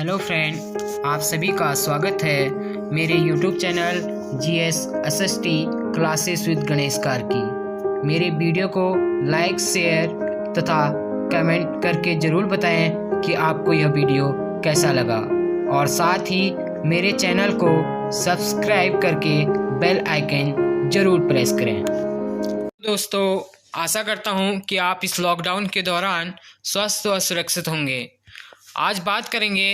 Hello friend, आप सभी का स्वागत है मेरे YouTube channel GS SST classes with Ganesh car की। मेरे वीडियो को लाइक, शेयर तथा कमेंट करके ज़रूर बताएं कि आपको यह वीडियो कैसा लगा और साथ ही मेरे चैनल को सब्सक्राइब करके बेल आइकन ज़रूर प्रेस करें। दोस्तों, आशा करता हूं कि आप इस लॉकडाउन के दौरान स्वस्थ व सुरक्षित होंगे। आज बात करेंगे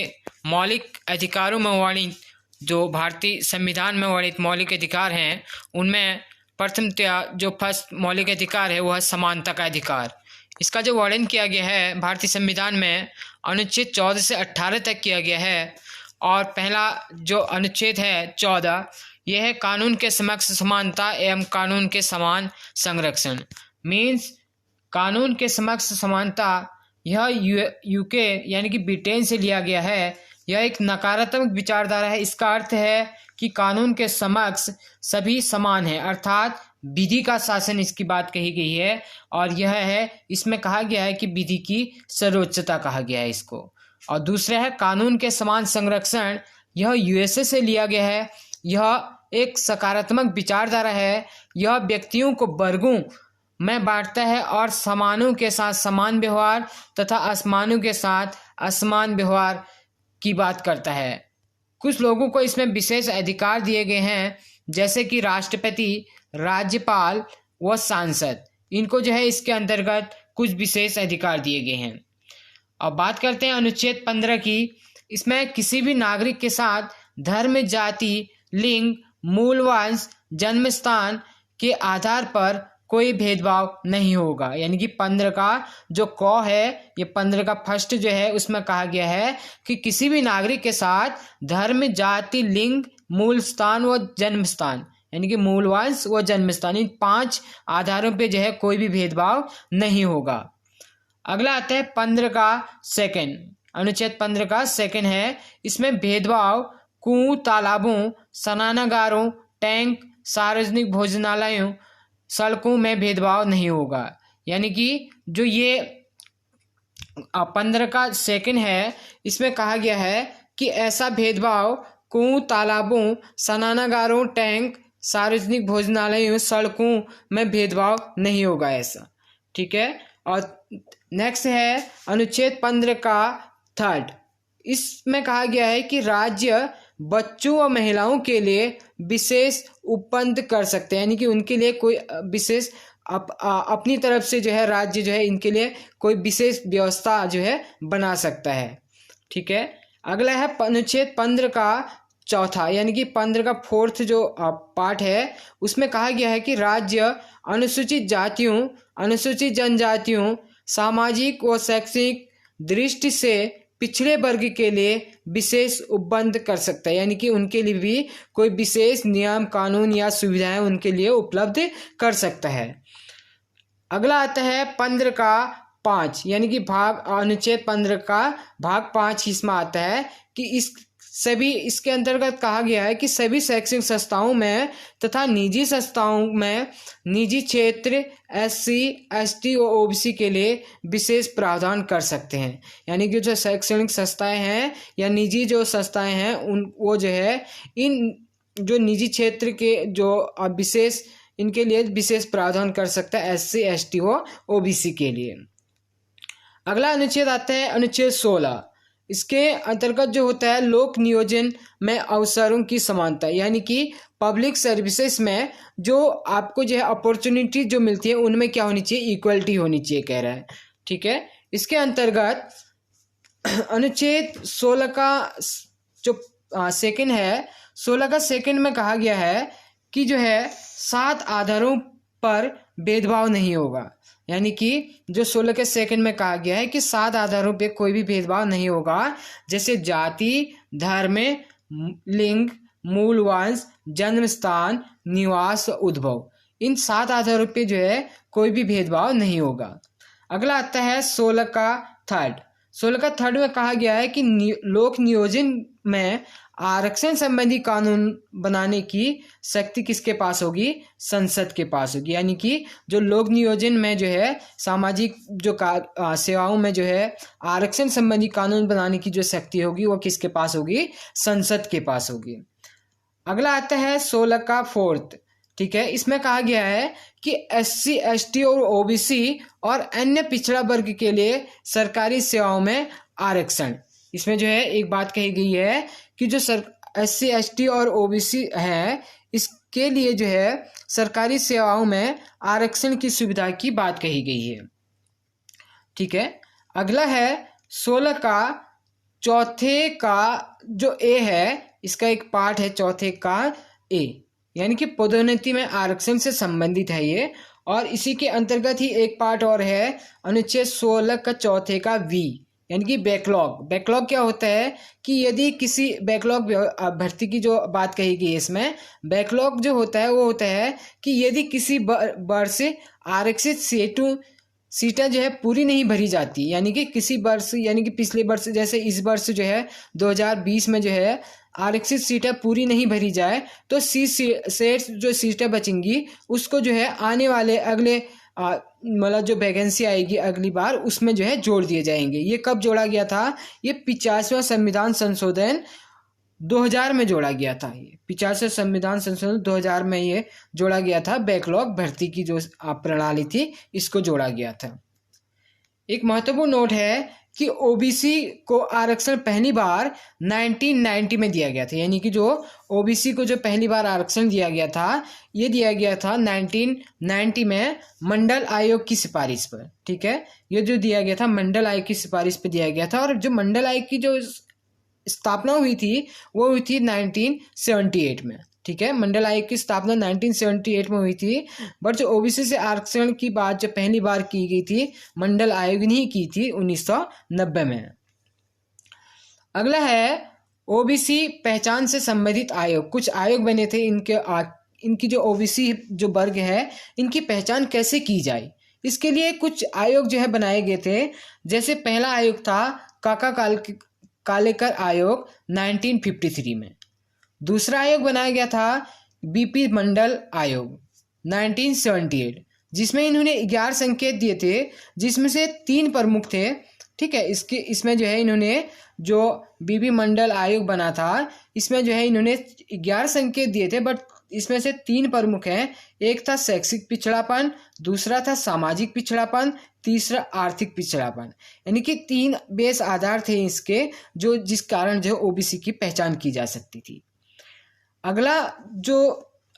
मौलिक अधिकारों में वर्णित जो भारतीय संविधान में वर्णित मौलिक अधिकार हैं, उनमें प्रथमतया जो फर्स्ट मौलिक अधिकार है वह है समानता का अधिकार। इसका जो वर्णन किया गया है भारतीय संविधान में अनुच्छेद 14 से 18 तक किया गया है। और पहला जो अनुच्छेद है 14, यह है कानून के समक्ष समानता एवं कानून के समान संरक्षण। मीन्स कानून के समक्ष समानता यह यूके यानी कि ब्रिटेन से लिया गया है। यह एक नकारात्मक विचारधारा है। इसका अर्थ है कि कानून के समक्ष सभी समान हैं, अर्थात विधि का शासन इसकी बात कही गई है। और यह है, इसमें कहा गया है कि विधि की सर्वोच्चता कहा गया है इसको। और दूसरा है कानून के समान संरक्षण, यह USA से लिया गया है। यह एक सकारात्मक विचारधारा है। यह व्यक्तियों को वर्गों में बांटता है और समानों के साथ समान व्यवहार तथा असमानों के साथ असमान व्यवहार की बात करता है। कुछ लोगों को इसमें विशेष अधिकार दिए गए हैं, जैसे कि राष्ट्रपति, राज्यपाल व सांसद। इनको जो है इसके अंतर्गत कुछ विशेष अधिकार दिए गए हैं। अब बात करते हैं अनुच्छेद 15 की। इसमें किसी भी नागरिक के साथ धर्म, जाति, लिंग, मूल वंश, जन्म स्थान के आधार पर कोई भेदभाव नहीं होगा। यानी कि 15 का जो क है, ये 15 का फर्स्ट जो है उसमें कहा गया है कि किसी भी नागरिक के साथ धर्म, जाति, लिंग, मूल स्थान व जन्म स्थान यानी कि मूल वंश व जन्म स्थान, इन 5 आधारों पे जो है कोई भी भेदभाव नहीं होगा। अगला आता है 15 का सेकंड। अनुच्छेद 15 का सेकंड है, इसमें भेदभाव कुओं, तालाबों, स्नानागारों, टैंक, सार्वजनिक भोजनालयों, सड़कों में भेदभाव नहीं होगा। यानी कि जो ये 15 का सेकंड है, इसमें कहा गया है कि ऐसा भेदभाव कुओं, तालाबों, स्नानागारों, टैंक, सार्वजनिक भोजनालयों, सड़कों में भेदभाव नहीं होगा ऐसा। ठीक है। और नेक्स्ट है अनुच्छेद 15 का थर्ड। इसमें कहा गया है कि राज्य बच्चों व महिलाओं के लिए विशेष उपबंध कर सकते हैं। यानी कि उनके लिए कोई विशेष अपनी तरफ से जो है राज्य जो है इनके लिए कोई विशेष व्यवस्था जो है बना सकता है। ठीक है। अगला है अनुच्छेद 15 का चौथा, यानी कि 15 का फोर्थ जो पार्ट है, उसमें कहा गया है कि राज्य अनुसूचित जातियों, अनुसूचित जनजातियों, सामाजिक व शैक्षिक दृष्टि से पिछड़े वर्ग के लिए विशेष उपबंध कर सकता है। यानी कि उनके लिए भी कोई विशेष नियम, कानून या सुविधाएं उनके लिए उपलब्ध कर सकता है। अगला आता है 15 का 5, यानी कि अनुच्छेद 15 का भाग 5 इसमें आता है कि इसके अंतर्गत कहा गया है कि सभी शैक्षणिक संस्थाओं में तथा निजी संस्थाओं में निजी क्षेत्र SC, ST और OBC के लिए विशेष प्रावधान कर सकते हैं। यानी कि जो शैक्षणिक संस्थाएं हैं या निजी जो संस्थाएं हैं वो जो है इन जो निजी क्षेत्र के जो विशेष इनके लिए विशेष प्रावधान कर सकता है SC, ST और OBC के लिए। अगला अनुच्छेद आता है अनुच्छेद 16। इसके अंतर्गत जो होता है लोक नियोजन में अवसरों की समानता, यानी कि पब्लिक सर्विसेज में जो आपको जो है अपॉर्चुनिटी जो मिलती है उनमें क्या होनी चाहिए, इक्वलिटी होनी चाहिए कह रहा है। ठीक है। इसके अंतर्गत अनुच्छेद 16 का जो सेकंड है, 16 का सेकंड में कहा गया है कि जो है 7 आधारों पर भेदभाव नहीं होगा। यानी कि जो 16 के सेकंड में कहा गया है कि 7 आधारों पे कोई भी भेदभाव नहीं होगा, जैसे जाति, धर्म, लिंग, मूल वंश, जन्म स्थान, निवास, उद्भव, इन 7 आधारों पे जो है कोई भी भेदभाव नहीं होगा। अगला आता है 16 का थर्ड। 16 का थर्ड में कहा गया है कि लोक नियोजन में आरक्षण संबंधी कानून बनाने की शक्ति किसके पास होगी? संसद के पास होगी। यानी कि जो लोक नियोजन में जो है सामाजिक जो सेवाओं में जो है आरक्षण संबंधी कानून बनाने की जो शक्ति होगी वो किसके पास होगी? संसद के पास होगी। अगला आता है 16 का 4th। ठीक है, इसमें कहा गया है कि SC ST और OBC और अन्य पिछड़ा वर्ग के लिए सरकारी सेवाओं में आरक्षण। इसमें जो है एक बात कही गई है कि जो SC ST और OBC है इसके लिए जो है सरकारी सेवाओं में आरक्षण की सुविधा की बात कही गई है। ठीक है, अगला है 16 का चौथे का जो A है, इसका एक पार्ट है चौथे का A, यानी कि पदोन्नति में आरक्षण से संबंधित है ये। और इसी के अंतर्गत ही एक पार्ट और है अनुच्छेद 16 का चौथे का V, यानी कि बैकलॉग। बैकलॉग क्या होता है कि यदि किसी बैकलॉग भर्ती की जो बात कही गई है इसमें, बैकलॉग जो होता है वो होता है कि यदि किसी वर्ष आरक्षित सीटें जो है पूरी नहीं भरी जाती, यानी कि किसी वर्ष, यानी कि पिछले वर्ष जैसे इस वर्ष जो है 2020 में जो है आरक्षित सीटें पूरी नहीं भरी जाए तो जो सीटें बचेंगी उसको जो है आने वाले अगले मतलब जो वैकेंसी आएगी अगली बार उसमें जो है जोड़ दिए जाएंगे। ये कब जोड़ा गया था? ये 50वां संविधान संशोधन 2000 में जोड़ा गया था। ये 50वां संविधान संशोधन 2000 में ये जोड़ा गया था। बैकलॉग भर्ती की जो प्रणाली थी इसको जोड़ा गया था। एक महत्वपूर्ण नोट है कि OBC को आरक्षण पहली बार 1990 में दिया गया था। यानी कि जो OBC को जो पहली बार आरक्षण दिया गया था ये दिया गया था 1990 में मंडल आयोग की सिफारिश पर। ठीक है, ये जो दिया गया था मंडल आयोग की सिफारिश पर दिया गया था। और जो मंडल आयोग की जो स्थापना हुई थी वो हुई थी 1978 में। ठीक है, मंडल आयोग की स्थापना 1978 में हुई थी। बट जो OBC से आरक्षण की बात जो पहली बार की गई थी मंडल आयोग ने ही की थी 1990 में। अगला है OBC पहचान से संबंधित आयोग। कुछ आयोग बने थे इनकी जो OBC जो वर्ग है इनकी पहचान कैसे की जाए, इसके लिए कुछ आयोग जो है बनाए गए थे। जैसे पहला आयोग था काका कालेकर आयोग 1953 में। दूसरा आयोग बनाया गया था BP मंडल आयोग 1978, जिसमें इन्होंने 11 संकेत दिए थे जिसमें से 3 प्रमुख थे। ठीक है, इसमें जो है इन्होंने जो BP मंडल आयोग बना था इसमें जो है इन्होंने 11 संकेत दिए थे, बट इसमें से 3 प्रमुख हैं। एक था शैक्षिक पिछड़ापन, दूसरा था सामाजिक पिछड़ापन, तीसरा आर्थिक पिछड़ापन। यानी कि 3 बेस आधार थे इसके जो जिस कारण जो OBC की पहचान की जा सकती थी। अगला जो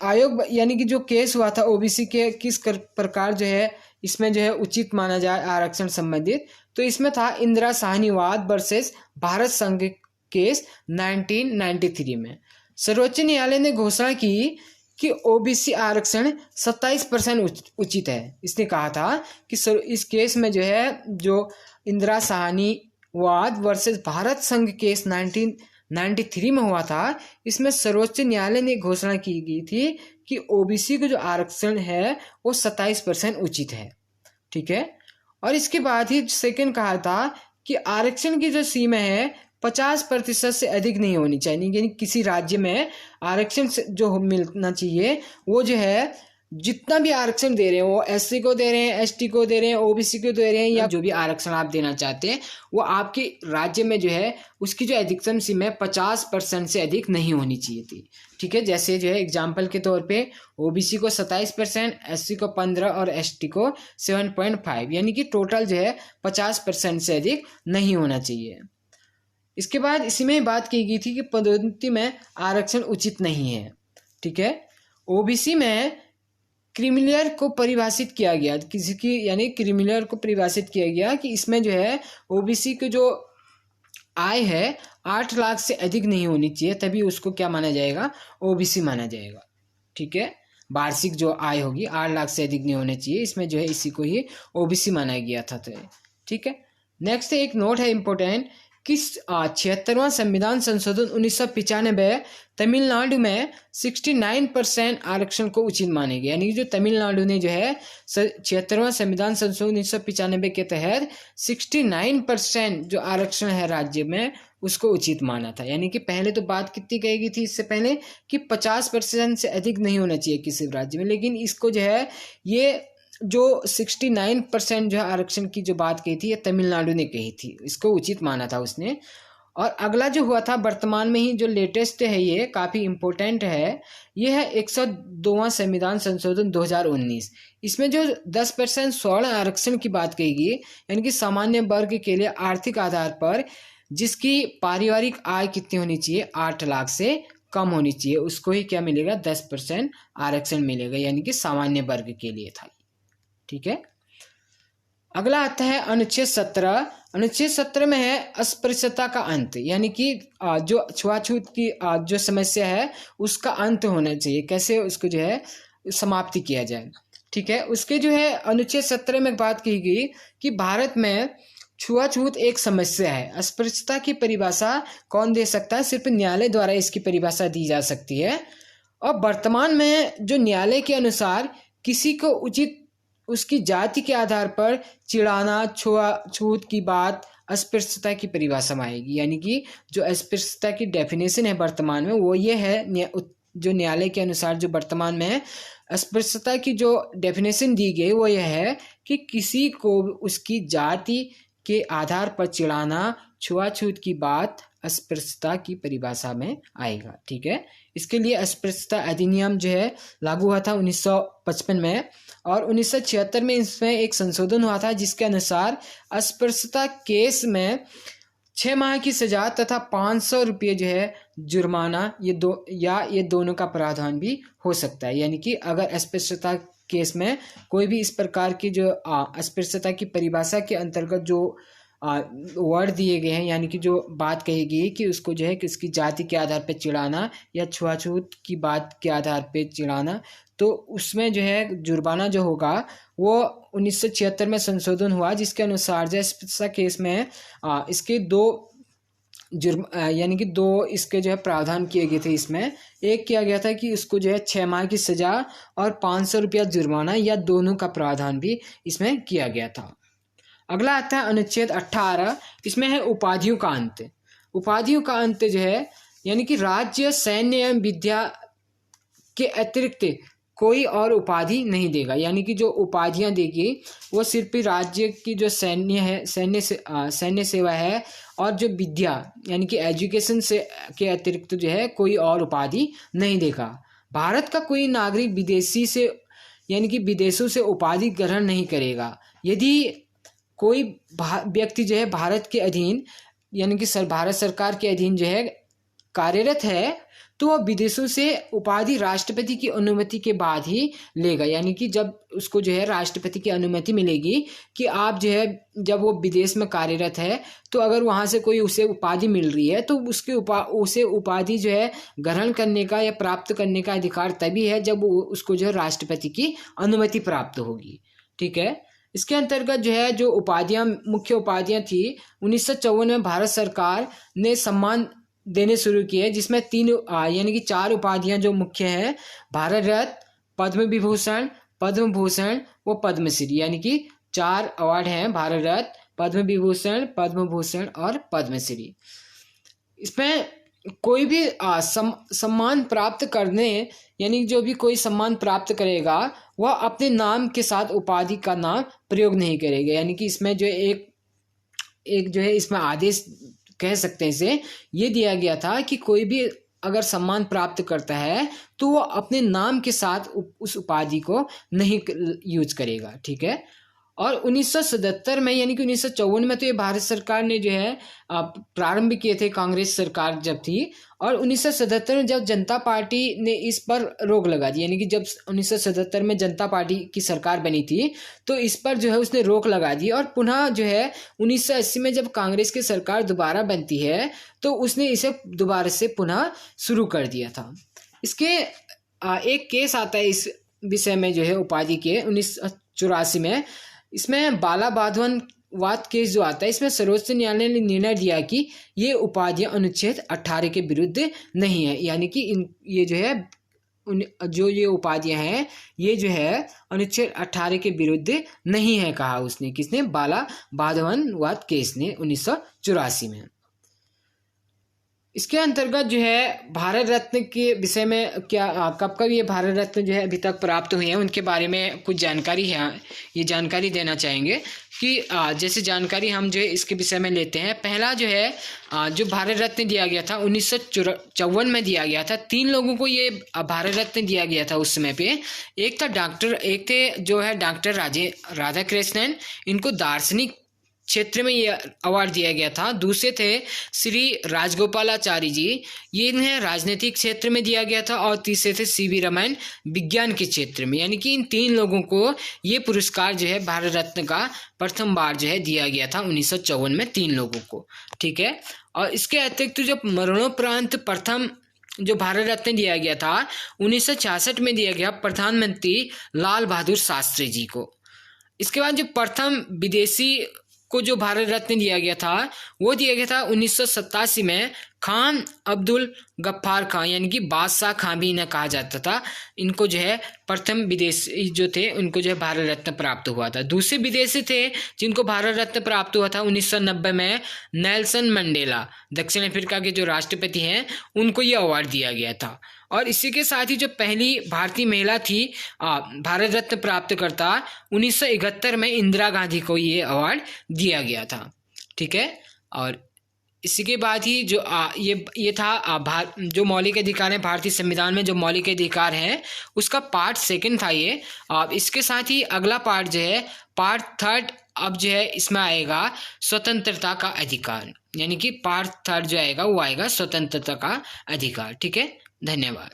आयोग यानी कि जो केस हुआ था OBC के किस प्रकार जो है इसमें जो है उचित माना जाए आरक्षण संबंधित, तो इसमें था इंदिरा साहनीवाद वर्सेस भारत संघ केस 1993 में। सर्वोच्च न्यायालय ने घोषणा की कि OBC आरक्षण 27% उचित है। इसने कहा था कि इस केस में जो है जो इंदिरा साहनीवाद वर्सेस भारत संघ केस 1993 में हुआ था, इसमें सर्वोच्च न्यायालय ने घोषणा की गई थी कि OBC का जो आरक्षण है वो 27% उचित है। ठीक है, और इसके बाद ही सेकंड कहा था कि आरक्षण की जो सीमा है 50% से अधिक नहीं होनी चाहिए। यानी किसी राज्य में आरक्षण जो मिलना चाहिए वो जो है जितना भी आरक्षण दे रहे हैं वो SC को दे रहे हैं, ST को दे रहे हैं, OBC को दे रहे हैं, या जो भी आरक्षण आप देना चाहते हैं वो आपके राज्य में जो है उसकी जो अधिकतम सीमा है 50% से अधिक नहीं होनी चाहिए थी। ठीक है, जैसे जो है एग्जाम्पल के तौर पे OBC को 27%, SC को 15% और ST को 7.5, यानी कि टोटल जो है 50% से अधिक नहीं होना चाहिए। इसके बाद इसी में बात की गई थी कि पदोन्नति में आरक्षण उचित नहीं है। ठीक है, OBC में क्रीमिलियर को परिभाषित किया गया, किसी की यानी क्रीमिलियर को परिभाषित किया गया कि इसमें जो है OBC की जो आय है 8 लाख से अधिक नहीं होनी चाहिए, तभी उसको क्या माना जाएगा? OBC माना जाएगा। ठीक है, वार्षिक जो आय होगी 8 लाख से अधिक नहीं होनी चाहिए, इसमें जो है इसी को ही OBC माना गया था। तो ठीक है, नेक्स्ट एक नोट है इम्पोर्टेंट कि 76वां संविधान संशोधन 1995 तमिलनाडु में 69% आरक्षण को उचित माने गए। यानी कि जो तमिलनाडु ने जो है 76वां संविधान संशोधन 1995 के तहत 69% जो आरक्षण है राज्य में उसको उचित माना था। यानी कि पहले तो बात कितनी कही गई थी इससे पहले कि 50% से अधिक नहीं होना चाहिए किसी राज्य में, लेकिन इसको जो है ये जो 69% जो है आरक्षण की जो बात कही थी ये तमिलनाडु ने कही थी, इसको उचित माना था उसने। और अगला जो हुआ था वर्तमान में ही जो लेटेस्ट है, ये काफ़ी इम्पोर्टेंट है, ये है 102वां संविधान संशोधन 2019। इसमें जो 10% स्वर्ण आरक्षण की बात कही गई, यानी कि सामान्य वर्ग के लिए आर्थिक आधार पर जिसकी पारिवारिक आय कितनी होनी चाहिए, 8 लाख से कम होनी चाहिए, उसको ही क्या मिलेगा, 10% आरक्षण मिलेगा, यानी कि सामान्य वर्ग के लिए था। ठीक है, अगला आता है अनुच्छेद 17। अनुच्छेद 17 में है अस्पृश्यता का अंत, यानी कि जो छुआछूत की जो समस्या है उसका अंत होना चाहिए, कैसे उसको जो है समाप्ति किया जाए। ठीक है, उसके जो है अनुच्छेद 17 में बात की गई कि भारत में छुआछूत एक समस्या है। अस्पृश्यता की परिभाषा कौन दे सकता है, सिर्फ न्यायालय द्वारा इसकी परिभाषा दी जा सकती है। और वर्तमान में जो न्यायालय के अनुसार किसी को उचित उसकी जाति के आधार पर चिढ़ाना, छुआछूत की बात अस्पृश्यता की परिभाषा में आएगी। यानी कि जो अस्पृश्यता की डेफिनेशन है वर्तमान में वो ये है, जो न्यायालय के अनुसार जो वर्तमान में अस्पृश्यता की जो डेफिनेशन दी गई वो यह है कि किसी को उसकी जाति के आधार पर चिढ़ाना, छुआछूत की बात अस्पृश्यता की परिभाषा में आएगा। ठीक है, इसके लिए अस्पृश्यता अधिनियम जो है लागू हुआ था 1955 में, और 1976 में इसमें एक संशोधन हुआ था जिसके अनुसार अस्पृश्यता केस में 6 माह की सजा तथा 500 रुपये जो है जुर्माना, ये दोनों का प्रावधान भी हो सकता है। यानी कि अगर अस्पृश्यता केस में कोई भी इस प्रकार की जो अस्पृश्यता की परिभाषा के अंतर्गत जो वर्ड दिए गए हैं, यानी कि जो बात कही गई कि उसको जो है कि उसकी जाति के आधार पर चिढ़ाना या छुआछूत की बात के आधार पर चिढ़ाना, तो उसमें जो है जुर्माना जो होगा वो 1976 में संशोधन हुआ, जिसके अनुसार जो अस्पृश्यता केस में इसके यानी कि दो इसके जो है प्रावधान किए गए थे। इसमें एक किया गया था कि उसको जो है 6 माह की सजा और 500 रुपया जुर्माना, या दोनों का प्रावधान भी इसमें किया गया था। अगला आता है अनुच्छेद 18। इसमें है उपाधियों का अंत। उपाधियों का अंत जो है यानी कि राज्य, सैन्य एवं विद्या के अतिरिक्त कोई और उपाधि नहीं देगा। यानी कि जो उपाधियां देगी वो सिर्फ राज्य की जो सैन्य सेवा है और जो विद्या यानी कि एजुकेशन से के अतिरिक्त जो है कोई और उपाधि नहीं देगा। भारत का कोई नागरिक विदेशी से यानी कि विदेशों से उपाधि ग्रहण नहीं करेगा। यदि कोई व्यक्ति जो है भारत के अधीन यानी कि भारत सरकार के अधीन जो है कार्यरत है, तो वह विदेशों से उपाधि राष्ट्रपति की अनुमति के बाद ही लेगा। यानी कि जब उसको जो है राष्ट्रपति की अनुमति मिलेगी कि आप जो है जब वो विदेश में कार्यरत है, तो अगर वहाँ से कोई उसे उपाधि मिल रही है तो उसे उपाधि जो है ग्रहण करने का या प्राप्त करने का अधिकार तभी है जब उसको जो है राष्ट्रपति की अनुमति प्राप्त होगी। ठीक है, इसके अंतर्गत जो है जो उपाधियाँ मुख्य उपाधियाँ थी 1954 में भारत सरकार ने सम्मान देने शुरू किए, जिसमें 3 यानी कि 4 उपाधियां जो मुख्य हैं, भारत रत्न, पद्म विभूषण, पद्म भूषण व पद्मश्री। यानी कि 4 अवार्ड हैं, भारत रत्न, पद्म विभूषण, पद्म भूषण और पद्मश्री। इसमें कोई भी सम्मान प्राप्त करने यानी जो भी कोई सम्मान प्राप्त करेगा वह अपने नाम के साथ उपाधि का नाम प्रयोग नहीं करेगा। यानी कि इसमें जो एक जो है इसमें आदेश कह सकते हैं इसे, ये दिया गया था कि कोई भी अगर सम्मान प्राप्त करता है तो वो अपने नाम के साथ उस उपाधि को नहीं यूज करेगा। ठीक है, और 1977 में यानी कि 1954 में तो ये भारत सरकार ने जो है प्रारंभ किए थे, कांग्रेस सरकार जब थी, और 1977 में जब जनता पार्टी ने इस पर रोक लगा दी, यानी कि जब 1977 में जनता पार्टी की सरकार बनी थी तो इस पर जो है उसने रोक लगा दी, और पुनः जो है 1980 में जब कांग्रेस की सरकार दोबारा बनती है तो उसने इसे दोबारा से पुनः शुरू कर दिया था। इसके एक केस आता है इस विषय में जो है उपाधि के 1984 में। इसमें बाला बाधवन वाद केस जो आता है, इसमें सर्वोच्च न्यायालय ने निर्णय दिया कि ये उपाधियां अनुच्छेद 18 के विरुद्ध नहीं है। यानी कि ये जो है जो ये उपाधियां हैं ये जो है अनुच्छेद 18 के विरुद्ध नहीं है, कहा उसने। किसने? बाला बाधवन वाद केस ने 1984 में। इसके अंतर्गत जो है भारत रत्न के विषय में क्या कब कब ये भारत रत्न जो है अभी तक प्राप्त हुए हैं उनके बारे में कुछ जानकारी है, ये जानकारी देना चाहेंगे कि जैसे जानकारी हम जो है इसके विषय में लेते हैं। पहला जो है जो भारत रत्न दिया गया था 1954 में दिया गया था। 3 लोगों को ये भारत रत्न दिया गया था उस समय पे। एक थे जो है डॉक्टर राधा कृष्णन, इनको दार्शनिक क्षेत्र में ये अवार्ड दिया गया था। दूसरे थे श्री राजगोपालाचारी जी, ये इन्हें राजनीतिक क्षेत्र में दिया गया था। और तीसरे थे सीवी रमन, विज्ञान के क्षेत्र में। यानी कि इन 3 लोगों को ये पुरस्कार जो है भारत रत्न का प्रथम बार जो है दिया गया था 1954 में 3 लोगों को। ठीक है। और इसके अतिरिक्त जो मरणोपरांत प्रथम जो भारत रत्न दिया गया था 1966 में दिया गया प्रधानमंत्री लाल बहादुर शास्त्री जी को। इसके बाद जो प्रथम विदेशी को जो भारत रत्न दिया गया था वो दिया गया था 1987 में खान अब्दुल गफ्फार खान, यानी कि बादशाह खान भी इन्हें कहा जाता था। इनको जो है प्रथम विदेशी जो थे उनको जो है भारत रत्न प्राप्त हुआ था। दूसरे विदेशी थे जिनको भारत रत्न प्राप्त हुआ था 1990 में नेल्सन मंडेला, दक्षिण अफ्रीका के जो राष्ट्रपति हैं, उनको ये अवार्ड दिया गया था। और इसी के साथ ही जो पहली भारतीय महिला थी भारत रत्न प्राप्त करता 1971 में इंदिरा गांधी को ये अवार्ड दिया गया था। ठीक है। और इसी के बाद ही जो ये था जो मौलिक अधिकार है भारतीय संविधान में, जो मौलिक अधिकार है उसका पार्ट 2 था ये। इसके साथ ही अगला पार्ट जो है पार्ट 3 अब जो है इसमें आएगा स्वतंत्रता का अधिकार, यानी कि पार्ट 3 जो आएगा वो आएगा स्वतंत्रता का अधिकार। ठीक है। धन्यवाद।